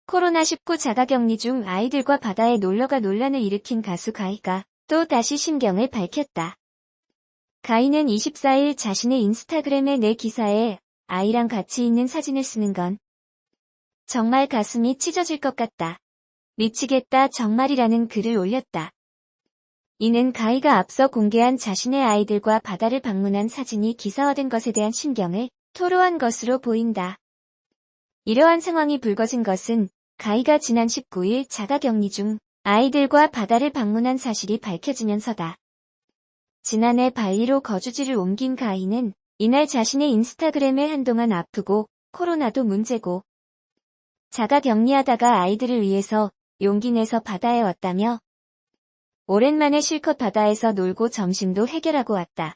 코로나19 자가격리 중 아이들과 바다에 놀러가 논란을 일으킨 가수 가희가 또 다시 심경을 밝혔다. 가희는 24일 자신의 인스타그램에 내 기사에 아이랑 같이 있는 사진을 쓰는 건 정말 가슴이 찢어질 것 같다. 미치겠다 정말이라는 글을 올렸다. 이는 가희가 앞서 공개한 자신의 아이들과 바다를 방문한 사진이 기사화된 것에 대한 심경을 토로한 것으로 보인다. 이러한 상황이 불거진 것은 가희가 지난 19일 자가격리 중 아이들과 바다를 방문한 사실이 밝혀지면서다. 지난해 발리로 거주지를 옮긴 가희는 이날 자신의 인스타그램에 한동안 아프고 코로나도 문제고 자가격리하다가 아이들을 위해서 용기 내서 바다에 왔다며 오랜만에 실컷 바다에서 놀고 점심도 해결하고 왔다.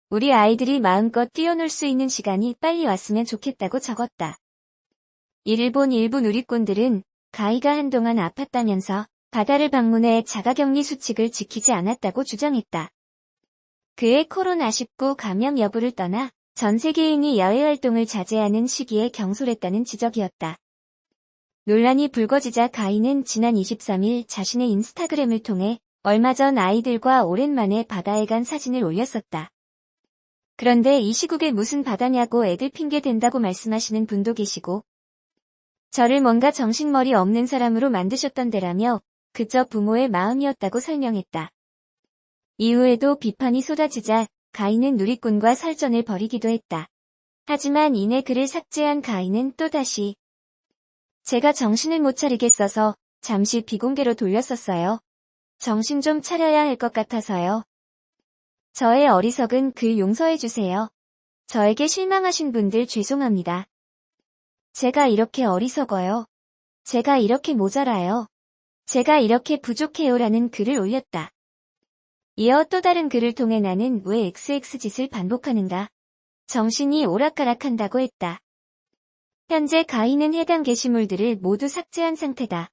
우리 아이들이 마음껏 뛰어놀 수 있는 시간이 빨리 왔으면 좋겠다고 적었다. 이를 본 일부 누리꾼들은 가희가 한동안 아팠다면서 바다를 방문해 자가격리 수칙을 지키지 않았다고 주장했다. 그의 코로나19 감염 여부를 떠나 전 세계인이 야외 활동을 자제하는 시기에 경솔했다는 지적이었다. 논란이 불거지자 가희는 지난 23일 자신의 인스타그램을 통해 얼마 전 아이들과 오랜만에 바다에 간 사진을 올렸었다. 그런데 이 시국에 무슨 바다냐고 애들 핑계 댄다고 말씀하시는 분도 계시고 저를 뭔가 정신머리 없는 사람으로 만드셨던 데라며 그저 부모의 마음이었다고 설명했다. 이후에도 비판이 쏟아지자 가희는 누리꾼과 설전을 벌이기도 했다. 하지만 이내 글을 삭제한 가희는 또다시 제가 정신을 못 차리겠어서 잠시 비공개로 돌렸었어요. 정신 좀 차려야 할 것 같아서요. 저의 어리석은 글 용서해주세요. 저에게 실망하신 분들 죄송합니다. 제가 이렇게 어리석어요. 제가 이렇게 모자라요. 제가 이렇게 부족해요라는 글을 올렸다. 이어 또 다른 글을 통해 나는 왜 XX 짓을 반복하는가? 정신이 오락가락한다고 했다. 현재 가희는 해당 게시물들을 모두 삭제한 상태다.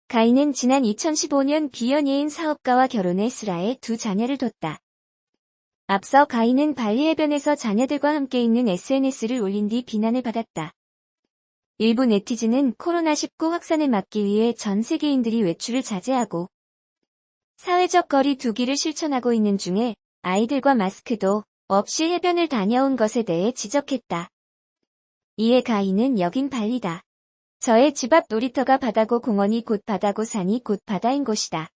가희는 지난 2015년 비연예인 사업가와 결혼해 슬아에 두 자녀를 뒀다. 앞서 가희는 발리 해변에서 자녀들과 함께 있는 SNS를 올린 뒤 비난을 받았다. 일부 네티즌은 코로나19 확산을 막기 위해 전 세계인들이 외출을 자제하고 사회적 거리 두기를 실천하고 있는 중에 아이들과 마스크도 없이 해변을 다녀온 것에 대해 지적했다. 이에 가희는 여긴 발리다. 저의 집 앞 놀이터가 바다고 공원이 곧 바다고 산이 곧 바다인 곳이다.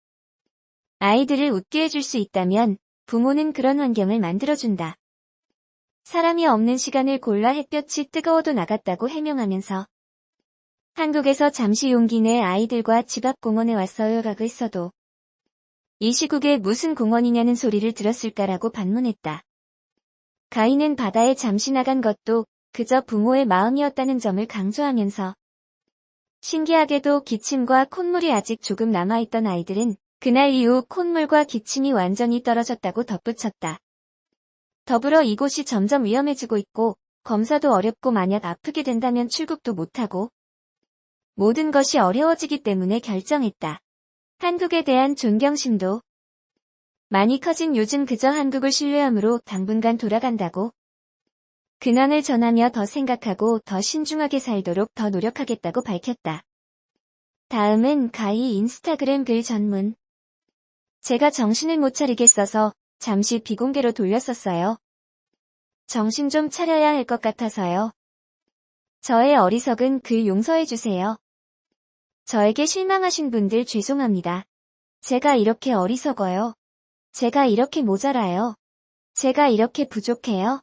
아이들을 웃게 해줄 수 있다면 부모는 그런 환경을 만들어준다. 사람이 없는 시간을 골라 햇볕이 뜨거워도 나갔다고 해명하면서 한국에서 잠시 용기 내 아이들과 집 앞 공원에 왔어요라고 했어도 이 시국에 무슨 공원이냐는 소리를 들었을까라고 반문했다. 가희는 바다에 잠시 나간 것도 그저 부모의 마음이었다는 점을 강조하면서 신기하게도 기침과 콧물이 아직 조금 남아있던 아이들은 그날 이후 콧물과 기침이 완전히 떨어졌다고 덧붙였다. 더불어 이곳이 점점 위험해지고 있고 검사도 어렵고 만약 아프게 된다면 출국도 못하고 모든 것이 어려워지기 때문에 결정했다. 한국에 대한 존경심도 많이 커진 요즘 그저 한국을 신뢰함으로 당분간 돌아간다고 근황을 전하며 더 생각하고 더 신중하게 살도록 더 노력하겠다고 밝혔다. 다음은 가희 인스타그램 글 전문. 제가 정신을 못 차리겠어서 잠시 비공개로 돌렸었어요. 정신 좀 차려야 할 것 같아서요. 저의 어리석은 글 용서해주세요. 저에게 실망하신 분들 죄송합니다. 제가 이렇게 어리석어요. 제가 이렇게 모자라요. 제가 이렇게 부족해요.